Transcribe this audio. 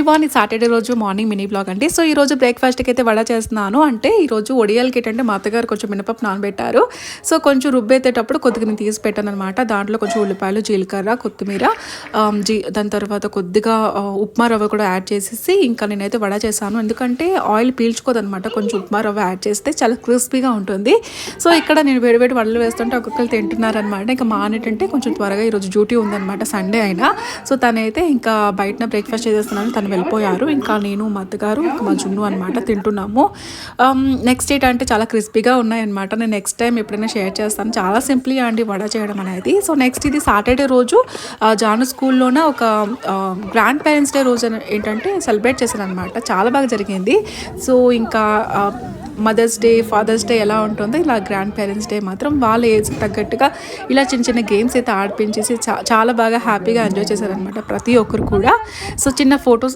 Everyone, ఈ Saturday రోజు morning mini blog అండి. సో ఈరోజు బ్రేక్ఫాస్ట్కి అయితే వడ చేస్తున్నాను. అంటే ఈరోజు ఒడియాలకి ఏంటంటే మా అత్తగారు కొంచెం మినపప్పు నానబెట్టారు. సో కొంచెం రుబ్బేసేటప్పుడు కొద్దిగా నేను తీసి పెట్టాను అనమాట. దాంట్లో కొంచెం ఉల్లిపాయలు, జీలకర్ర, కొత్తిమీర, దాని తర్వాత కొద్దిగా ఉప్మా రవ్వ కూడా యాడ్ చేసేసి ఇంకా నేనైతే వడ చేశాను. ఎందుకంటే ఆయిల్ పీల్చుకోదనమాట. కొంచెం ఉప్మా రవ్వ యాడ్ చేస్తే చాలా క్రిస్పీగా ఉంటుంది. సో ఇక్కడ నేను వేడివేడి వడలు వేస్తుంటే ఒక్కొక్కరు తింటున్నారనమాట. ఇంకా మా ఏంటంటే కొంచెం త్వరగా ఈరోజు డ్యూటీ ఉందనమాట, సండే అయినా. సో తనైతే ఇంకా బయటన బ్రేక్ఫాస్ట్ చేసేస్తున్నాను, తను వెళ్ళిపోయారు. ఇంకా నేను మా అత్తగారు మా జున్ను అనమాట తింటున్నాము. నెక్స్ట్ ఏంటంటే చాలా క్రిస్పీగా ఉన్నాయన్నమాట. నేను నెక్స్ట్ టైం ఎప్పుడైనా షేర్ చేస్తాను. చాలా సింప్లీ అండి వడ చేయడం అనేది. సో నెక్స్ట్ ఇది సాటర్డే రోజు జాను స్కూల్లోనే ఒక గ్రాండ్ పేరెంట్స్ డే రోజు ఏంటంటే సెలబ్రేట్ చేశాను అనమాట. చాలా బాగా జరిగింది. సో ఇంకా మదర్స్ డే, ఫాదర్స్ డే ఎలా ఉంటుందో ఇలా గ్రాండ్ పేరెంట్స్ డే మాత్రం వాళ్ళ ఏజ్ తగ్గట్టుగా ఇలా చిన్న చిన్న గేమ్స్ అయితే ఆడిపించేసి చాలా బాగా హ్యాపీగా ఎంజాయ్ చేశారనమాట ప్రతి ఒక్కరు కూడా. సో చిన్న ఫొటోస్